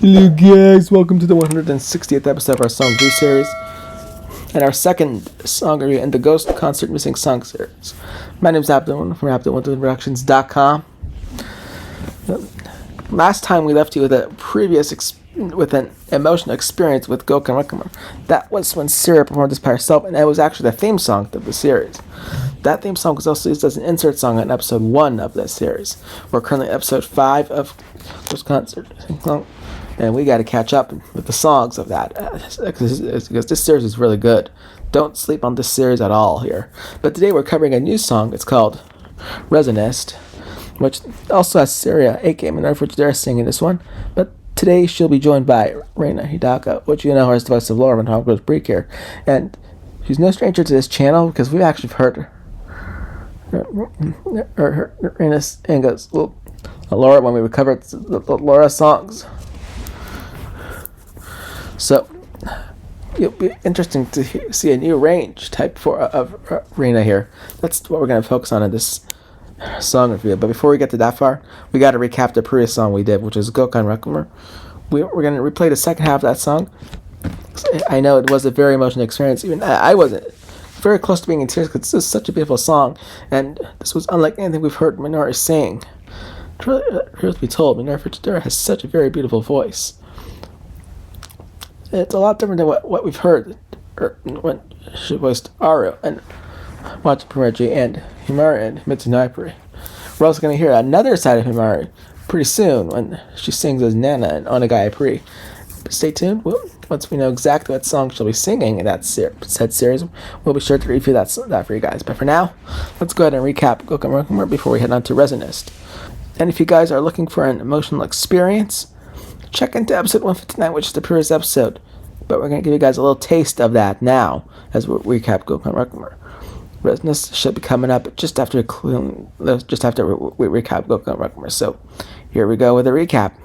Hello guys, welcome to the 160th episode of our Song Review series and our second song review in the Ghost Concert Missing Song series. My name is Abdul from AD1221.com. Last time we left you with with an emotional experience with Goukon Requiemer. That was when Seria performed this by herself, and it was actually the theme song of the series. That theme song was also used as an insert song in episode 1 of that series. We're currently at episode 5 of Ghost Concert, and we got to catch up with the songs of that because this series is really good. Don't sleep on this series at all here. But today we're covering a new song. It's called Resonist, which also has Seria, aka Minori Fujidera, singing this one. But today she'll be joined by Rina, Hidaka, which you know her as the voice of Laura when Hong Kong's Precure. And she's no stranger to this channel because we've actually heard Rina sing as Laura when we covered the Laura songs. So it'll be interesting to see a new range type of Rina here. That's what we're going to focus on in this song review. But before we get to that far, we got to recap the previous song we did, which is Goukon Requiemer. We're going to replay the second half of that song. I know it was a very emotional experience. Even I wasn't very close to being in tears because this is such a beautiful song, and this was unlike anything we've heard Minori sing. Truth be told, Minori Fujidera has such a very beautiful voice. It's a lot different than what we've heard when she voiced Aru and Watch Precure and Himari and Mitsunaipuri. We're also going to hear another side of Himari pretty soon when she sings as Nana and Onegai Pri. Stay tuned. Once we know exactly what song she'll be singing in that said series, we'll be sure to review that for you guys. But for now, let's go ahead and recap Goukon Requiemer before we head on to Resonist. And if you guys are looking for an emotional experience, check into episode 159, which is the previous episode. But we're going to give you guys a little taste of that now as we recap Goukon Requiemer. Resonist should be coming up just after we recap Goukon Requiemer. So here we go with a recap.「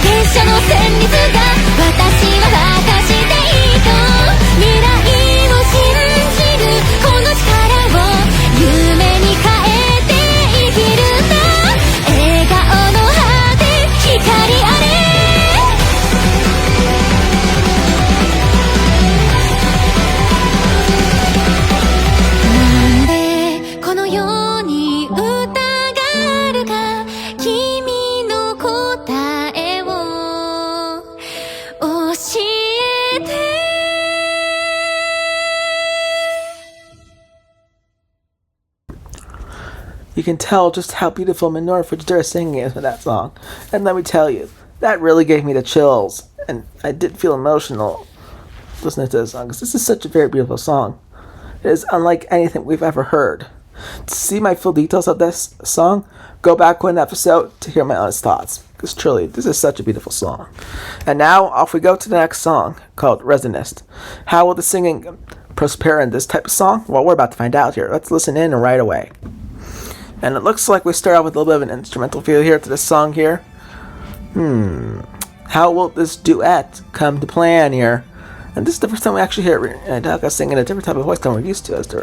電車の旋律が私は分かる」You can tell just how beautiful Minori Fujidera singing is with that song. And let me tell you, that really gave me the chills. And I did feel emotional listening to this song, because this is such a very beautiful song. It is unlike anything we've ever heard. To see my full details of this song, go back one episode to hear my honest thoughts. Because truly, this is such a beautiful song. And now, off we go to the next song, called Resonist. How will the singing prosper in this type of song? Well, we're about to find out here. Let's listen in right away. And it looks like we start out with a little bit of an instrumental feel here to this song here. How will this duet come to plan here? And this is the first time we actually hear Hidaka singing a different type of voice than we're used to as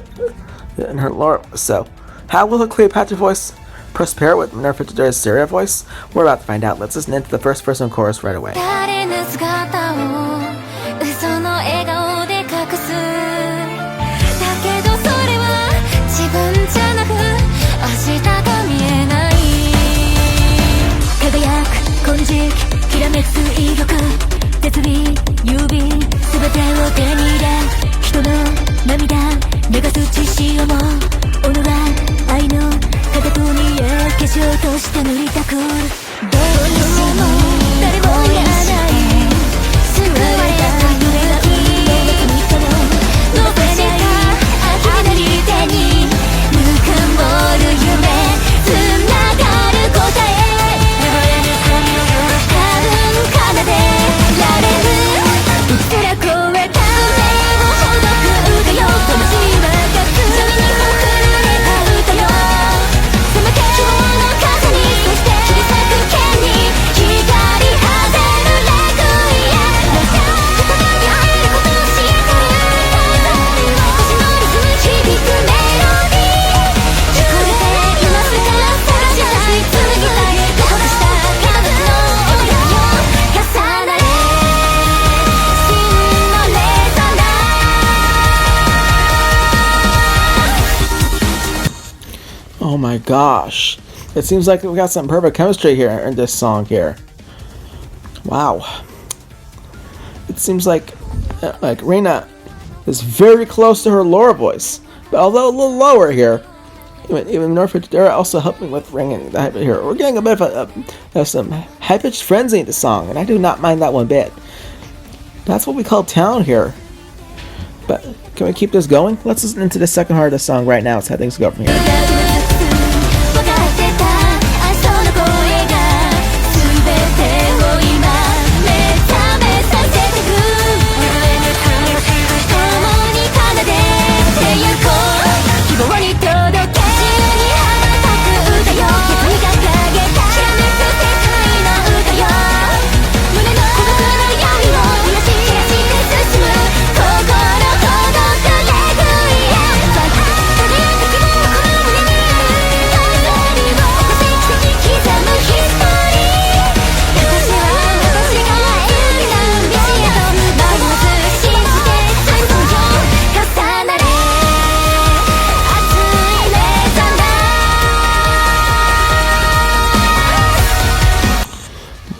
in her lore. So, how will the Cleopatra voice prosper with Minori Fujidera's Seria voice? We're about to find out. Let's listen into the first person chorus right away. Oh my gosh. It seems like we got some perfect chemistry here in this song here. Wow. It seems like Rina is very close to her lower voice, but although a little lower here. Even Minori Fujidera also helping with ringing the high pitch here. We're getting a bit of some high-pitched frenzy in the song, and I do not mind that one bit. That's what we call talent here. But can we keep this going? Let's listen into the second part of the song right now. It's how things go from here.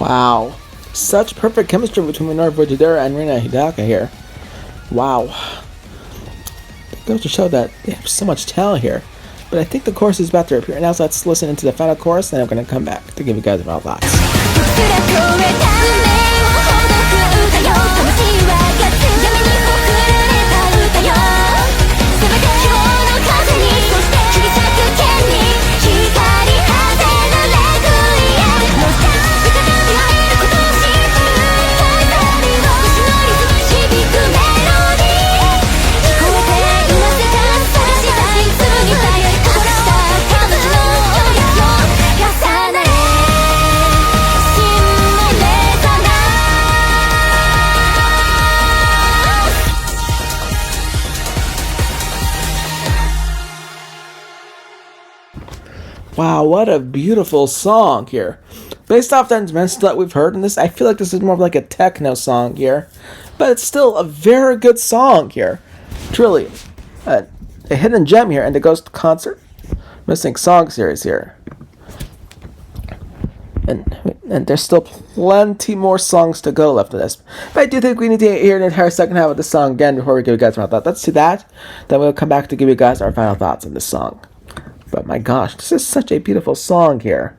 Wow. Such perfect chemistry between Minori Fujidera and Rina Hidaka here. Wow. It goes to show that they have so much talent here. But I think the chorus is about to appear. Now so let's listen into the final chorus, and I'm going to come back to give you guys my thoughts. Wow, what a beautiful song here. Based off the instrumental that we've heard in this, I feel like this is more of like a techno song here. But it's still a very good song here. Truly, a hidden gem here in the Ghost Concert Missing Song series here. And there's still plenty more songs to go left in this. But I do think we need to hear the entire second half of the song again before we give you guys our thoughts. Let's do that. Then we'll come back to give you guys our final thoughts on this song. But my gosh, this is such a beautiful song here.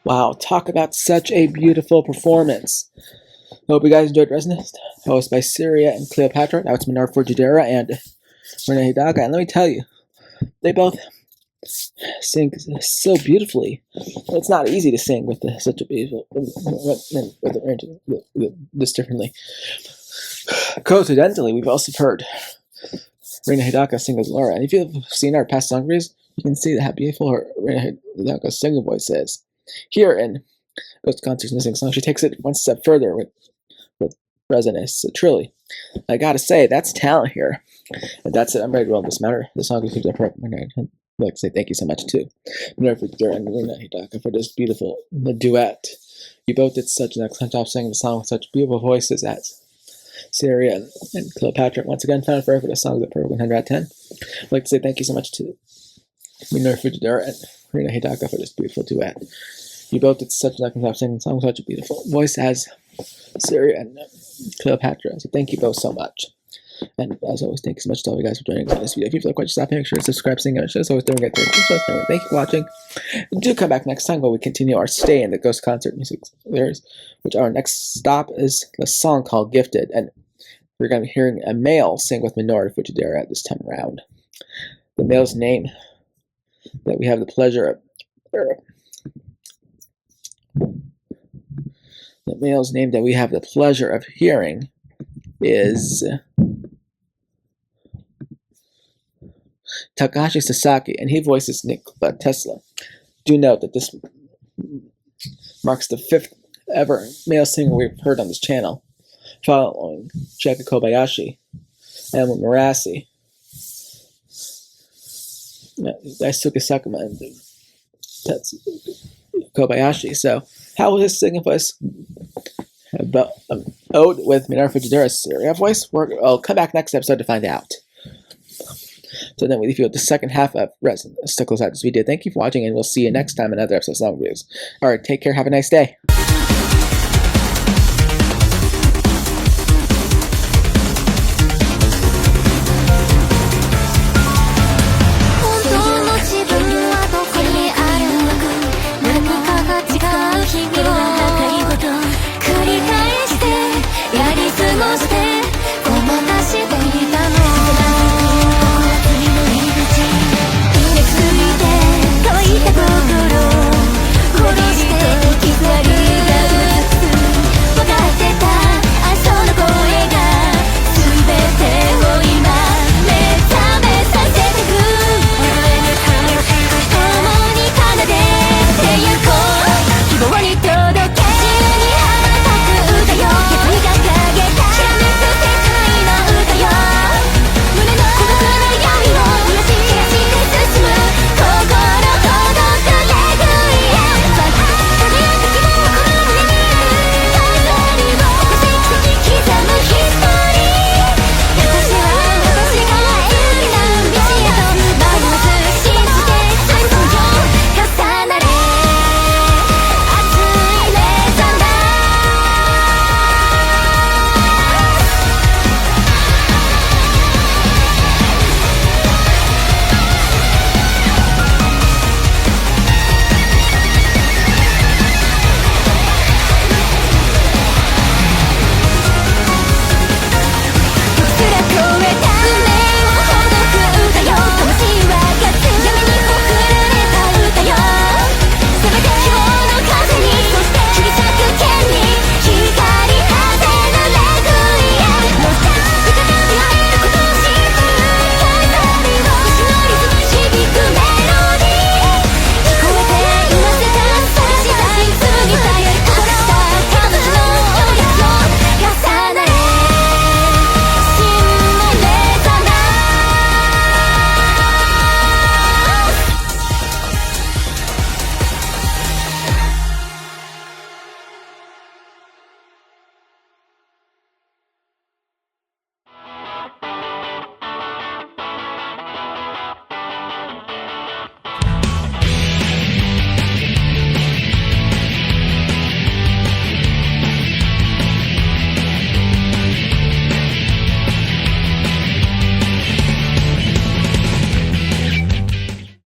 Wow, talk about such a beautiful performance. Hope you guys enjoyed Resonance, hosted by Seria and Cleopatra. Now it's Minori Fujidera and Rina Hidaka. And let me tell you, they both sing so beautifully. It's not easy to sing with such a beautiful, with this differently. Coincidentally, we've also heard Rina Hidaka sing as Laura. And if you've seen our past song reviews, you can see how beautiful Rina Hidaka's singing voice is. Here in Ghost Concerts and Sing Song, she takes it one step further with resonance. So truly, I gotta say, that's talent here. And that's it. I'm ready to roll this matter. The song is up. I'd like to say thank you so much to Minori Fujidera and Rina Hidaka for this beautiful duet. You both did such an excellent job singing the song with such beautiful voices as Seria and Cleopatra. Once again, found forever for the song that for 100 out of 10. I'd like to say thank you so much to Minori Fujidera and Rina Hidaka for this beautiful duet. You both did such an excellent job singing the song with such a beautiful voice as Seria and Cleopatra. So thank you both so much. And as always, thank you so much to all you guys for joining us on this video. If you feel like watching, make sure to subscribe, sing, and as always, don't forget to thank you for watching. Do come back next time while we continue our stay in the Ghost Concert music lyrics, which our next stop is a song called Gifted, and we're going to be hearing a male sing with Minori Fujidera at this time around. The male's name that we have the pleasure of, hearing is Takashi Sasaki, and he voices Nikola Tesla. Do note that this marks the 5th ever male singer we've heard on this channel, following Shaka Kobayashi, and Murasi, Daisuke Sakuma, and Kobayashi. So, how will his singing voice ode with Minori Fujidera's Seria voice? I'll come back next episode to find out. So then we leave you with the second half of Resin. Stick close out this video. Thank you for watching, and we'll see you next time in another episode of Song Reviews. Alright, take care. Have a nice day. 届け